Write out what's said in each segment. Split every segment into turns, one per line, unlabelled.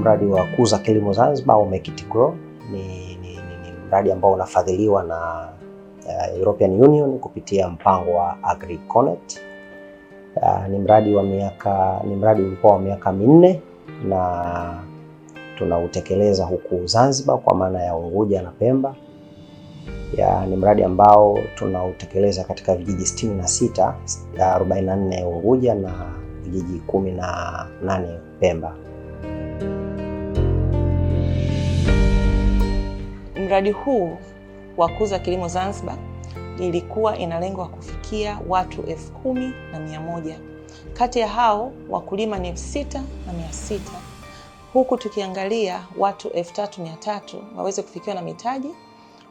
mradi wa Kuza Kilimo Zanzibar au Make It Grow ni mradi ambao unafadhiliwa na European Union kupitia mpango wa AgriConnect. Ni mradi ulikuwa wa miaka minne na tunautekeleza huku Zanzibar kwa maana ya Unguja na Pemba. Ni mradi ambao tunautekeleza katika vijiji 66, 44 Unguja na vijiji 18 Pemba.
Mradi huu wa Kuza Kilimo Zanzibar ilikuwa inalenga kufikia watu 10,100. Kati ya hao wakulima ni 6,600. Huku tukiangalia watu 3,300 waweze kufikiwa na mitaji,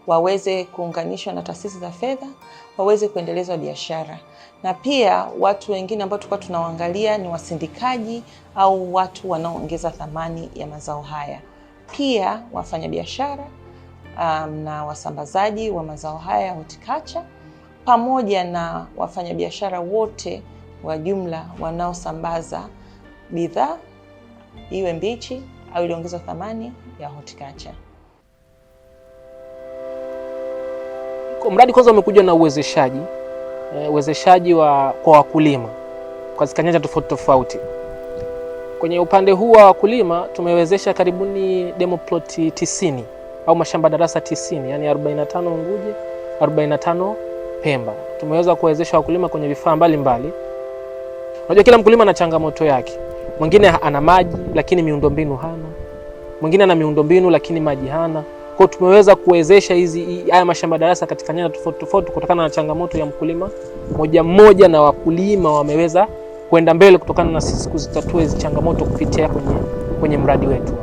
waweze kuunganishwa na taasisi za fedha, waweze kuendeleza biashara. Na pia watu wengine ambao tulikuwa tunawaangalia ni wasindikaji au watu wanaoongeza thamani ya mazao haya. Pia wafanyabiashara na wasambazaji wa mazao haya ya horticulture, pamoja na wafanyabiashara wote wa jumla wanaosambaza bidhaa iwe mbichi au iliongezwa thamani ya horticulture.
Mradi kwanza umekuja na uwezeshaji kwa wakulima katika nyanja tofauti tofauti. Kwenye upande huu wa wakulima tumewezesha karibuni demo plot 90 au mashamba darasa 90, yani 45 Unguja, 45 Pemba. Tumeweza kuwezesha wakulima kwenye vifaa mbalimbali. Unajua kila mkulima ana changamoto yake. Mwingine ana maji lakini miundombinu hana. Mwingine ana miundombinu lakini maji hana. Kwa hiyo tumeweza kuwezesha haya mashamba darasa katika nyanja tofauti tofauti kutokana na changamoto ya mkulima mmoja, na wakulima wameweza kwenda mbele kutokana na sisi kuzitatua hizo changamoto kupitia kwenye mradi wetu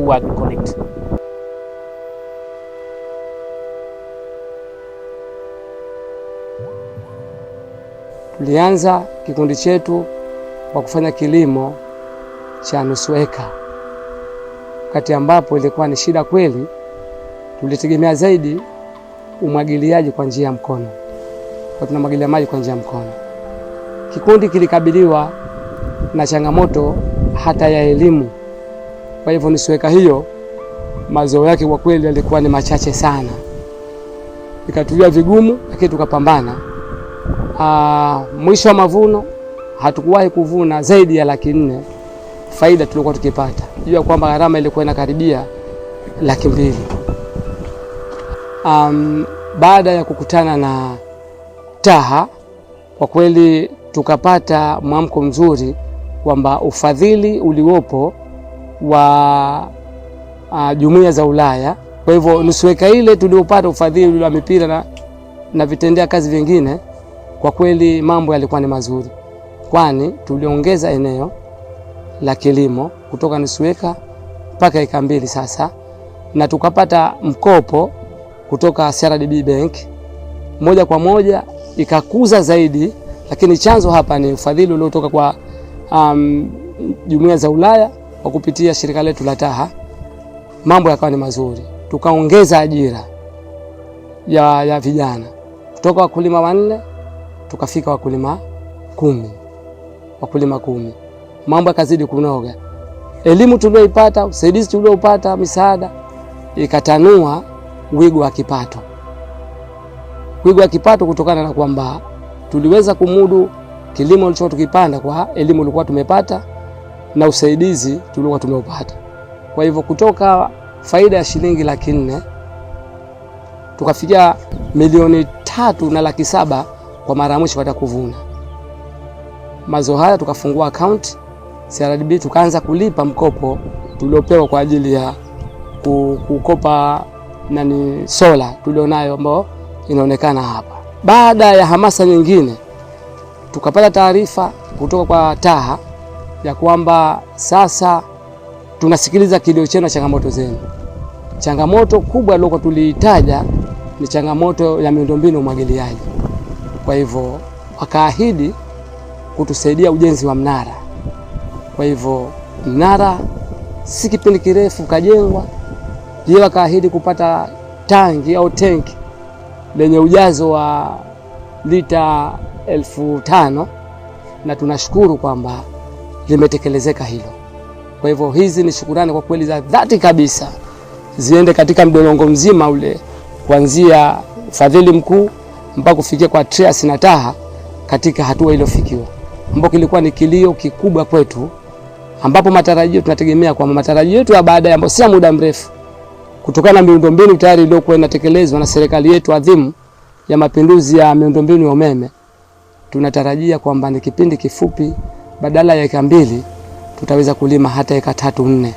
wa AgriConnect.
Tulianza kikundi chetu kwa kufanya kilimo cha nusu eka, wakati ambapo ilikuwa ni shida kweli. Tulitegemea zaidi umwagiliaji kwa njia ya mkono, kwa tunamwagilia maji kwa njia ya mkono. Kikundi kilikabiliwa na changamoto hata ya elimu. Kwa hivyo nusu eka hiyo mazao yake kwa kweli yalikuwa ni machache sana, ikatulia vigumu, lakini tukapambana. Mwisho wa mavuno hatukuwahi kuvuna zaidi ya 400,000 faida tulikuwa tukipata. Jua kwamba gharama ilikuwa inakaribia 200,000. Baada ya kukutana na TAHA kwa kweli tukapata mwamko mzuri kwamba ufadhili uliopo wa jumuiya za Ulaya. Kwa hivyo nusu eka ile tuliopata ufadhili wa mipira na vitendea kazi vingine, kwa kweli mambo yalikuwa ni mazuri, kwani tuliongeza eneo la kilimo kutoka nusu eka mpaka eka 2 sasa, na tukapata mkopo kutoka CRDB Bank moja kwa moja, ikakuza zaidi. Lakini chanzo hapa ni ufadhili uliotoka kwa jumuiya za Ulaya kwa kupitia shirika letu la TAHA. Mambo yakawa ni mazuri, tukaongeza ajira ya vijana kutoka wakulima 4 tukafika wakulima 10. Mambo yakazidi kunoga. Elimu tulioipata, usaidizi tulioupata, misaada ikatanua wigo wa kipato. Kutokana na kwamba tuliweza kumudu kilimo tulichokuwa tukipanda kwa elimu ilikuwa tumepata na usaidizi tulikuwa tumeupata. Kwa hivyo kutoka faida ya shilingi 400,000 tukafikia 3,700,000 kwa mara ya mwisho baada ya kuvuna. Mazao haya tukafungua account CRDB, tukaanza kulipa mkopo tuliopewa kwa ajili ya kukopa sola tulionayo ambao inaonekana hapa. Baada ya hamasa nyingine tukapata taarifa kutoka kwa TAHA ya kwamba sasa tunasikiliza kilio chenu na changamoto zenu. Changamoto kubwa iliyokuwa tuliitaja ni changamoto ya miundombinu umwagiliaji. Kwa hivyo wakaahidi kutusaidia ujenzi wa mnara. Kwa hivyo mnara si kipindi kirefu kajengwa. Pia wakaahidi kupata tangi au tenki lenye ujazo wa lita 5,000, na tunashukuru kwamba limetekelezeka hilo. Kwa hivyo hizi ni shukurani kwa kweli za dhati kabisa ziende katika mdolongo mzima ule, kuanzia ufadhili mkuu mpaka kufikia kwa TRIAS na TAHA katika hatua iliyofikiwa, ambapo kilikuwa ni kilio kikubwa kwetu, ambapo matarajio tunategemea kwa matarajio yetu ya baadaye ambapo si muda mrefu, kutokana na miundombinu tayari iliyokuwa inatekelezwa na serikali yetu adhimu ya mapinduzi ya miundombinu ya umeme, tunatarajia kwamba ni kipindi kifupi, badala ya eka 2 tutaweza kulima hata eka 3-4.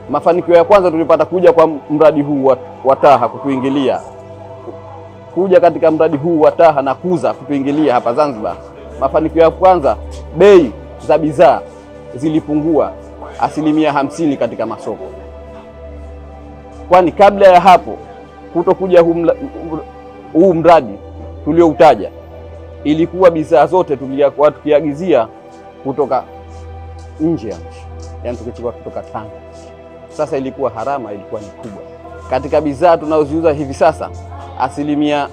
Mafanikio ya kwanza tulipata kuja kwa mradi huu wa TAHA kutuingilia. Kuja katika mradi huu wa TAHA na KUZA kutuingilia hapa Zanzibar. Mafanikio ya kwanza, bei za bidhaa zilipungua 50% katika masoko. Kwani kabla ya hapo kutokuja huu mradi tulioutaja, ilikuwa bidhaa zote tulikuwa tukiagizia kutoka nje ya nchi, yani tukichukua kutoka Tanga. Sasa ilikuwa harama, ilikuwa ni kubwa. Katika bidhaa tunazoziuza hivi sasa 50%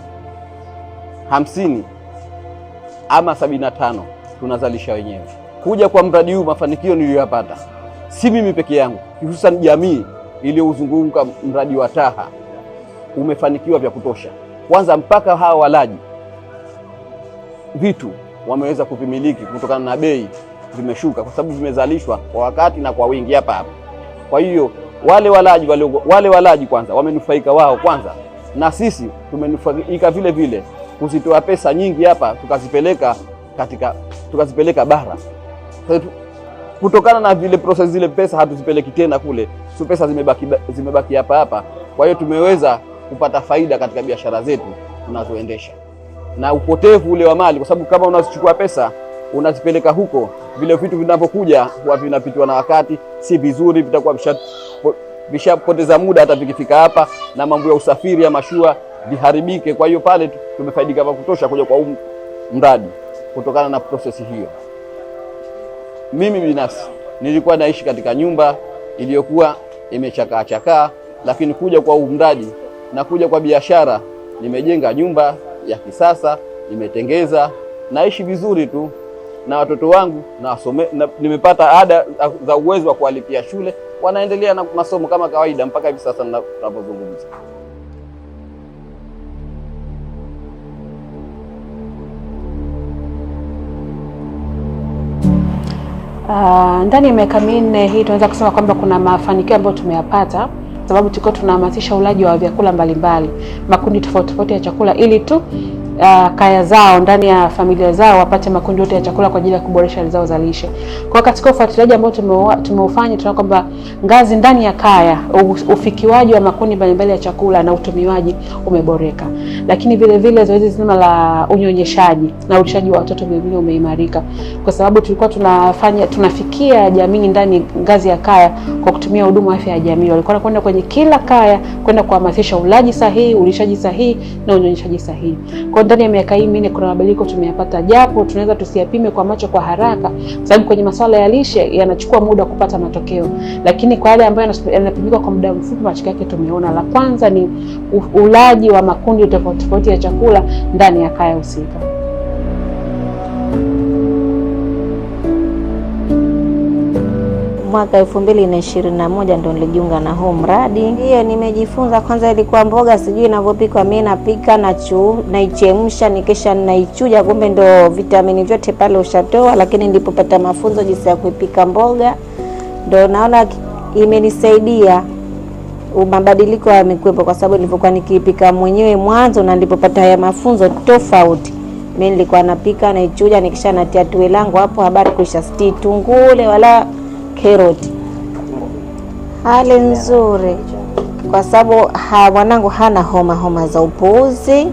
ama 75 tunazalisha wenyewe. Kuja kwa mradi huu, mafanikio niliyoyapata si mimi peke yangu, hususan jamii iliyouzunguka mradi wa TAHA umefanikiwa vya kutosha. Kwanza mpaka hawa walaji vitu wameweza kuvimiliki kutokana na bei zimeshuka, kwa sababu vimezalishwa kwa wakati na kwa wingi hapa. Kwa hiyo wale walaji kwanza wamenufaika wao kwanza, na sisi tumenufaika vile vile kuzitoa pesa nyingi hapa tukazipeleka bara. Kutokana na vile process zile pesa hatuzipeleki tena kule, so pesa zimebaki hapa. Kwa hiyo tumeweza kupata faida katika biashara zetu tunazoendesha, na upotevu ule wa mali, kwa sababu kama unazichukua pesa unazipeleka huko, vile vitu vinavyokuja huwa vinapitwa na wakati, si vizuri, vitakuwa vishapoteza muda hata vikifika hapa, na mambo ya usafiri ya mashua viharibike. Kwa hiyo pale tumefaidika vya kutosha kuja kwa mradi kutokana na process hiyo. Mimi binafsi nilikuwa naishi katika nyumba iliyokuwa imechakaa, lakini kuja kwa mradi na kuja kwa biashara, nimejenga nyumba ya kisasa, nimetengeza, naishi vizuri tu na watoto wangu na nimepata ada za uwezo wa kuwalipia shule, wanaendelea na masomo kama kawaida mpaka hivi sasa tunapozungumza.
Ndani ya miaka 4 hii tunaweza kusema kwamba kuna mafanikio ambayo tumeyapata, sababu tulikuwa tunahamasisha ulaji wa vyakula mbalimbali, makundi tofauti ya chakula, ili tu kaya zao ndani ya familia zao wapate makundi yote ya chakula kwa ajili ya kuboresha hali zao za lishe. Kwa katika ufuatiliaji ambao tumeufanya, tunaona kwamba ngazi ndani ya kaya ufikiwaji wa makundi mbalimbali ya chakula na utumiwaji umeboreka. Lakini vile vile zoezi zima la unyonyeshaji na ulishaji wa watoto vile vile umeimarika, kwa sababu tulikuwa tunafikia jamii ndani ngazi ya kaya kwa kutumia huduma afya ya jamii. Walikuwa kwenda kwenye kila kaya kwenda kuhamasisha ulaji sahihi, ulishaji sahihi na unyonyeshaji sahihi. Kwa ndani ya miaka hii 4 kuna mabadiliko tumeyapata, japo tunaweza tusiyapime kwa macho kwa haraka, sababu kwenye masuala ya lishe yanachukua muda kupata matokeo, lakini kwa yale ambayo yanapimika kwa muda mfupi, matokeo yake tumeona. La kwanza ni ulaji wa makundi tofauti ya chakula ndani ya kaya husika.
Mwaka 2021 ndio nilijiunga na huu mradi. Hiyo nimejifunza, kwanza ilikuwa mboga sijui inavyopikwa, mimi napika naichemsha, nikisha naichuja, kumbe ndio vitamini vyote pale ushatoa. Lakini nilipopata mafunzo jinsi ya kuipika mboga, ndio naona imenisaidia, mabadiliko yamekuwepo, kwa sababu nilipokuwa nikipika mwenyewe mwanzo na nilipopata haya mafunzo tofauti. Mimi nilikuwa napika naichuja, nikisha natia tuwe langu hapo, habari kuisha, siti tungule wala karoti. Hali nzuri, kwa sababu mwanangu hana homa za upuuzi.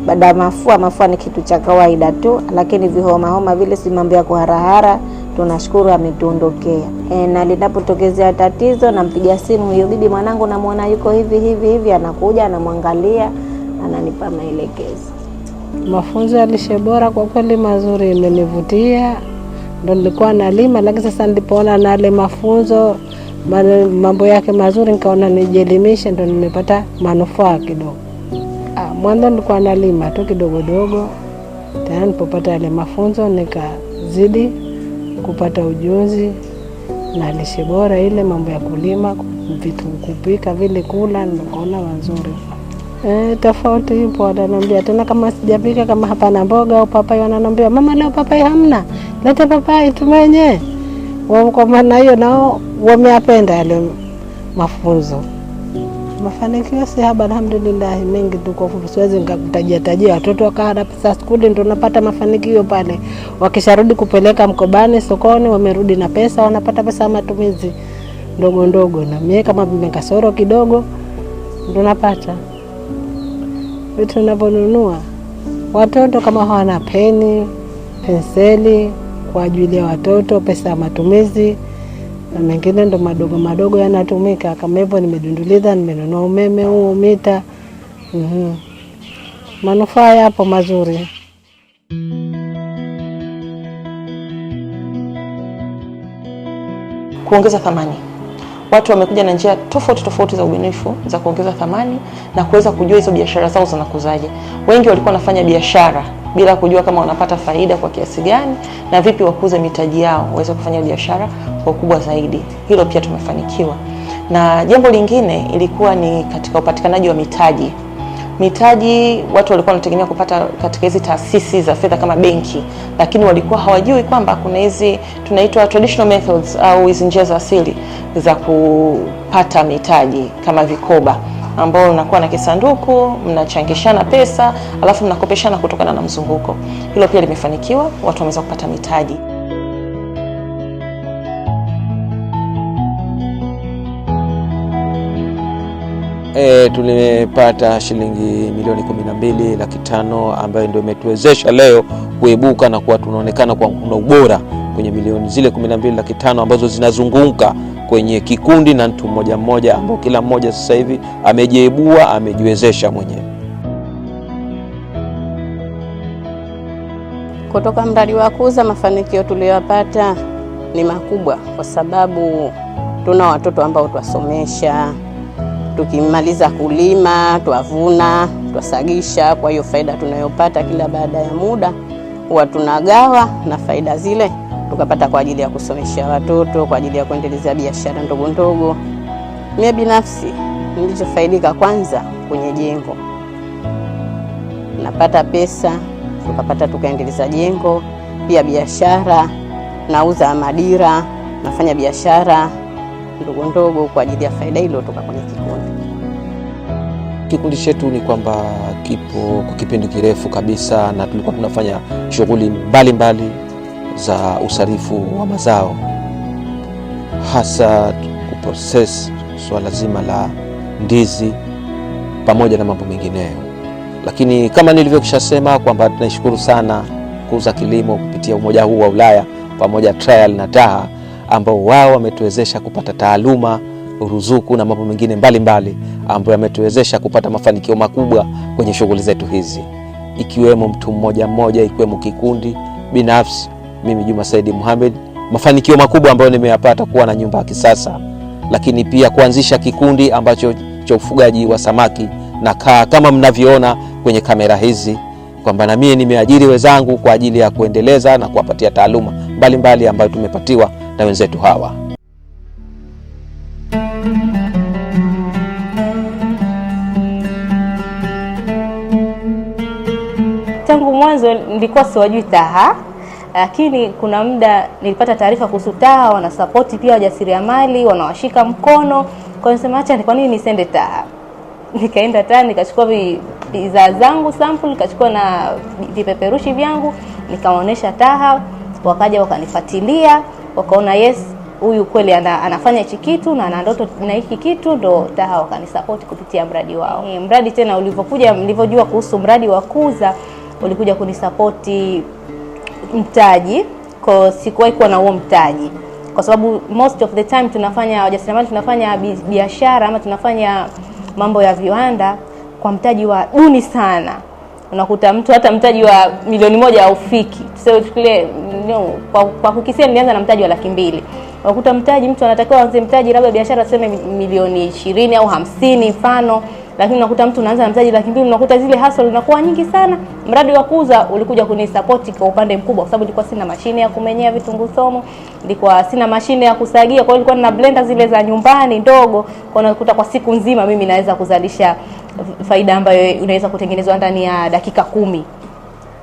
Baada ya mafua ni kitu cha kawaida tu, lakini homa vile si mambo ya kuharahara. Tunashukuru ametuondokea. Na linapotokezea tatizo nampigia simu huyo bibi, mwanangu namuona yuko hivi, anakuja anamwangalia, ananipa maelekezo.
Mafunzo ya lishe bora kwa kweli mazuri, imenivutia. Ndio nilikuwa nalima, lakini sasa nilipoona na ile mafunzo mambo yake mazuri, nikaona nijielimishe, ndo nimepata manufaa kidogo. Mwanzo nilikuwa nalima tu kidogo dogo, tena nilipopata yale mafunzo nikazidi kupata ujuzi na lishe bora, ile mambo ya kulima, vitu kupika vile kula, nikaona mazuri. Tofauti ipo, wananiambia tena kama sijapika, kama hapana mboga au papai, wananiambia mama, leo papai hamna, leta papai tumenye. Kwa maana hiyo nao wameyapenda yale mafunzo. Mafanikio si haba, alhamdulillah, mengi tu, kwa fupi siwezi nikakutajia. Watoto wakaada pesa skuli, ndio napata mafanikio pale. Wakisharudi kupeleka mkobani sokoni, wamerudi na pesa, wanapata pesa ya matumizi ndogo ndogo, na mimi kama kasoro kidogo ndio napata vitu ninavyonunua. Watoto kama hawana peni, penseli kwa ajili ya watoto, pesa ya matumizi na mengine ndo madogo madogo yanatumika. Kama hivyo nimedunduliza, nimenunua umeme huo, mita. Manufaa yapo mazuri.
Kuongeza thamani. Watu wamekuja na njia tofauti za ubunifu za kuongeza thamani na kuweza kujua hizo biashara zao zinakuzaje. Wengi walikuwa wanafanya biashara bila kujua kama wanapata faida kwa kiasi gani na vipi wakuze mitaji yao waweze kufanya biashara kwa ukubwa zaidi. Hilo pia tumefanikiwa. Na jambo lingine ilikuwa ni katika upatikanaji wa mitaji. Mitaji watu walikuwa wanategemea kupata katika hizi taasisi za fedha kama benki, lakini walikuwa hawajui kwamba kuna hizi tunaitwa traditional methods au hizi njia za asili za kupata mitaji kama vikoba, ambao unakuwa na kisanduku, mnachangishana pesa, alafu mnakopeshana kutokana na mzunguko. Hilo pia limefanikiwa, watu wameweza kupata mitaji.
Tulimepata shilingi milioni 12,500,000 ambayo ndio imetuwezesha leo kuibuka na kuwa tunaonekana kwa kuna ubora kwenye milioni zile 12,500,000 ambazo zinazunguka kwenye kikundi na mtu mmoja mmoja, ambao kila mmoja sasa hivi amejiibua, amejiwezesha mwenyewe.
Kutoka mradi wa kuuza, mafanikio tuliyopata ni makubwa, kwa sababu tuna watoto ambao twasomesha, tukimaliza kulima, twavuna, twasagisha. Kwa hiyo faida tunayopata kila baada ya muda huwa tunagawa, na faida zile tukapata kwa ajili ya kusomesha watoto, kwa ajili ya kuendeleza biashara ndogo ndogo. Mimi binafsi nilichofaidika kwanza kwenye jengo, napata pesa, tukapata tukaendeleza jengo. Pia biashara, nauza madira, nafanya biashara ndogo ndogo kwa ajili ya faida hilo toka kwenye kikundi.
Kikundi chetu ni kwamba kipo kwa kipindi kirefu kabisa, na tulikuwa tunafanya shughuli mbalimbali za usarifu wa mazao, hasa kuprocess swala zima la ndizi pamoja na mambo mengineyo. Lakini kama nilivyokishasema kwamba tunashukuru sana Kuza Kilimo kupitia umoja huu wa Ulaya pamoja Trial na TAHA, ambao wao wametuwezesha kupata taaluma, ruzuku na mambo mengine mbalimbali ambayo yametuwezesha kupata mafanikio makubwa kwenye shughuli zetu hizi, ikiwemo mtu mmoja mmoja, ikiwemo kikundi binafsi. Mimi Juma Said Mohamed, mafanikio makubwa ambayo nimeyapata kuwa na nyumba ya kisasa, lakini pia kuanzisha kikundi ambacho cha ufugaji wa samaki, na kama mnavyoona kwenye kamera hizi kwamba na mimi nimeajiri wenzangu kwa ajili ya kuendeleza na kuwapatia taaluma mbalimbali ambayo tumepatiwa na wenzetu hawa.
Tangu mwanzo nilikuwa siwajui TAHA, lakini kuna muda nilipata taarifa kuhusu TAHA wana support pia wajasiriamali, wanawashika mkono. Kwa hiyo nisema acha kwa nini nisende TAHA. Nikaenda TAHA, nikachukua bidhaa zangu sample, nikachukua na vipeperushi vyangu, nikawaonesha TAHA, wakaja wakanifuatilia, wakaona yes, huyu kweli anafanya hichi kitu na ana ndoto na hiki kitu, ndo TAHA wakanisupport kupitia mradi wao. Mradi tena ulivyokuja, mlivyojua kuhusu mradi wa Kuza, ulikuja kunisapoti mtaji, kwa sikuwahi kuwa na huo mtaji, kwa sababu most of the time tunafanya wajasiriamali, tunafanya biashara ama tunafanya mambo ya viwanda kwa mtaji wa duni sana. Unakuta mtu hata mtaji wa milioni 1 haufiki. Tuseme tukile kwa kukisia nilianza na mtaji wa 200,000. Unakuta mtaji, mtu anatakiwa aanze mtaji labda biashara tuseme milioni 20 au 50 mfano, lakini unakuta mtu anaanza na mtaji 200,000, unakuta zile hustle zinakuwa nyingi sana. Mradi wa kuuza ulikuja kunisupport kwa upande mkubwa, kwa sababu nilikuwa sina mashine ya kumenyea vitunguu saumu, nilikuwa sina mashine ya kusagia, kwa hiyo nilikuwa nina blender zile za nyumbani ndogo, kwa unakuta kwa siku nzima mimi naweza kuzalisha faida ambayo unaweza kutengenezwa ndani ya dakika 10.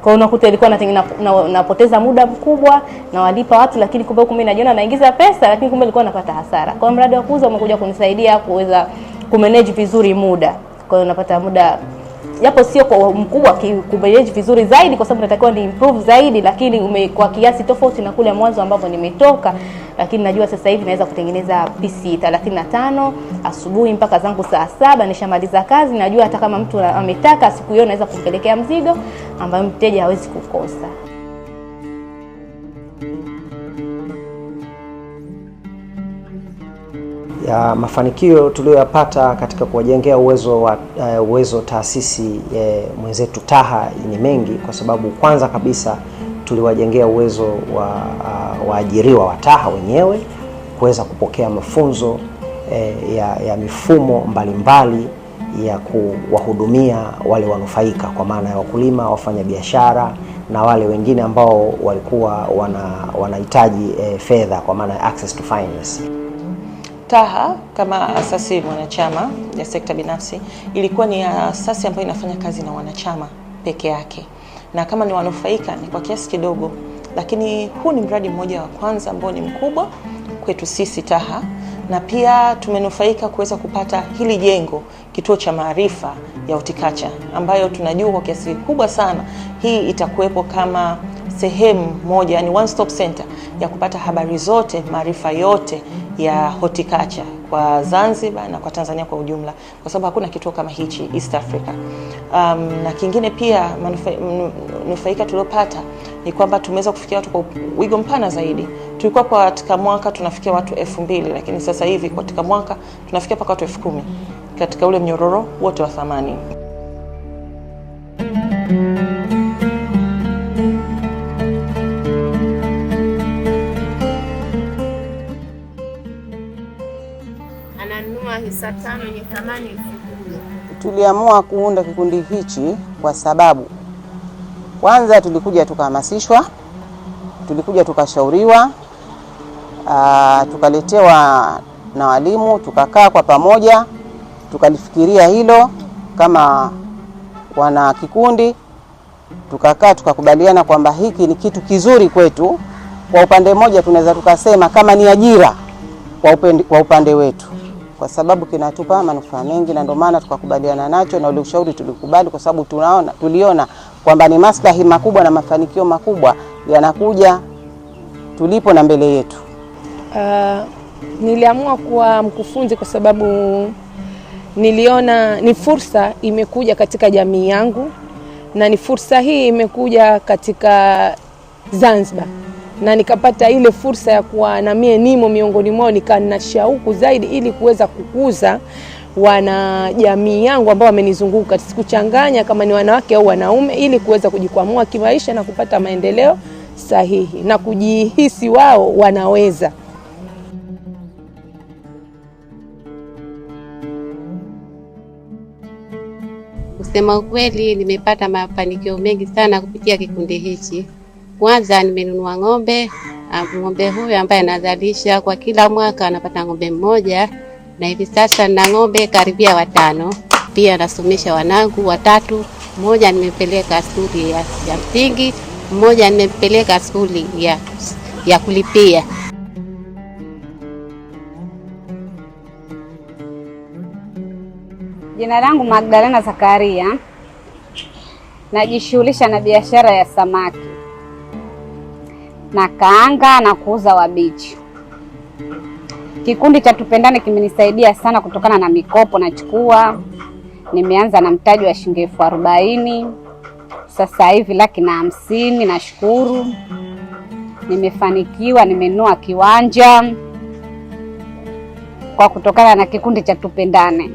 Kwa hiyo unakuta ilikuwa napoteza muda mkubwa na walipa watu, lakini kumbe huko mimi najiona naingiza pesa, lakini kumbe nilikuwa napata hasara. Kwa hiyo mradi wa kuuza umekuja kunisaidia kuweza kumanage vizuri muda. Kwa hiyo napata muda japo sio kwa mkubwa, kumanage vizuri zaidi kwa sababu natakiwa ni improve zaidi, lakini kwa kiasi tofauti na kule mwanzo ambapo nimetoka. Lakini najua sasa hivi naweza kutengeneza PC 35 asubuhi mpaka zangu saa 7 nishamaliza kazi. Najua hata kama mtu ametaka siku hiyo naweza kumpelekea mzigo ambayo mteja hawezi kukosa.
Ya mafanikio tuliyoyapata katika kuwajengea uwezo taasisi mwenzetu TAHA ni mengi, kwa sababu kwanza kabisa tuliwajengea uwezo wa waajiriwa wa TAHA wenyewe kuweza kupokea mafunzo ya mifumo mbalimbali ya kuwahudumia wale wanufaika, kwa maana ya wakulima, wafanya biashara na wale wengine ambao walikuwa wanahitaji fedha, kwa maana ya access to finance.
TAHA kama asasi mwanachama ya sekta binafsi ilikuwa ni asasi ambayo inafanya kazi na wanachama peke yake, na kama ni wanufaika ni kwa kiasi kidogo, lakini huu ni mradi mmoja wa kwanza ambao ni mkubwa kwetu sisi TAHA, na pia tumenufaika kuweza kupata hili jengo, kituo cha maarifa ya horticulture, ambayo tunajua kwa kiasi kikubwa sana hii itakuwepo kama sehemu moja, yani one stop center ya kupata habari zote, maarifa yote ya horticulture kwa Zanzibar na kwa Tanzania kwa ujumla, kwa sababu hakuna kituo kama hichi East Africa. Na kingine pia nufaika tuliopata ni kwamba tumeweza kufikia watu kwa wigo mpana zaidi. Tulikuwa katika mwaka tunafikia watu 2000, lakini sasa hivi katika mwaka tunafikia mpaka watu 10,000 katika ule mnyororo wote wa thamani.
Hisa 5 yenye thamani 10,000. Tuliamua kuunda kikundi hichi kwa sababu kwanza tulikuja tukahamasishwa, tulikuja tukashauriwa, tukaletewa na walimu, tukakaa kwa pamoja, tukalifikiria hilo kama wana kikundi, tukakaa tukakubaliana kwamba hiki ni kitu kizuri kwetu. Kwa upande mmoja tunaweza tukasema kama ni ajira kwa upande wetu, kwa sababu kinatupa manufaa mengi, na ndio maana tukakubaliana nacho, na ule ushauri tulikubali kwa sababu tuliona kwamba ni maslahi makubwa na mafanikio makubwa yanakuja tulipo na mbele yetu.
Niliamua kuwa mkufunzi kwa sababu niliona ni fursa imekuja katika jamii yangu, na ni fursa hii imekuja katika Zanzibar, na nikapata ile fursa ya kuwa na mie nimo miongoni mwao, nikana shauku zaidi ili kuweza kukuza wana jamii yangu ambao wamenizunguka, sikuchanganya kama ni wanawake au wanaume, ili kuweza kujikwamua kimaisha na kupata maendeleo sahihi na kujihisi wao wanaweza.
Kusema ukweli, nimepata mafanikio mengi sana kupitia kikundi hichi. Kwanza nimenunua ng'ombe. Ng'ombe huyu ambaye anazalisha kwa kila mwaka anapata ng'ombe mmoja, na hivi sasa na ng'ombe karibia 5. Pia nasomesha wanangu 3. Mmoja nimepeleka shule ya msingi, mmoja nimepeleka shule ya kulipia.
Jina langu Magdalena Zakaria. Najishughulisha na biashara ya samaki na kaanga na kuuza wabichi. Kikundi cha Tupendane kimenisaidia sana kutokana na mikopo nachukua. Nimeanza na mtaji wa shilingi 40,000. Sasa hivi 150,000, nashukuru. Nimefanikiwa, nimenunua kiwanja kwa kutokana na kikundi cha Tupendane.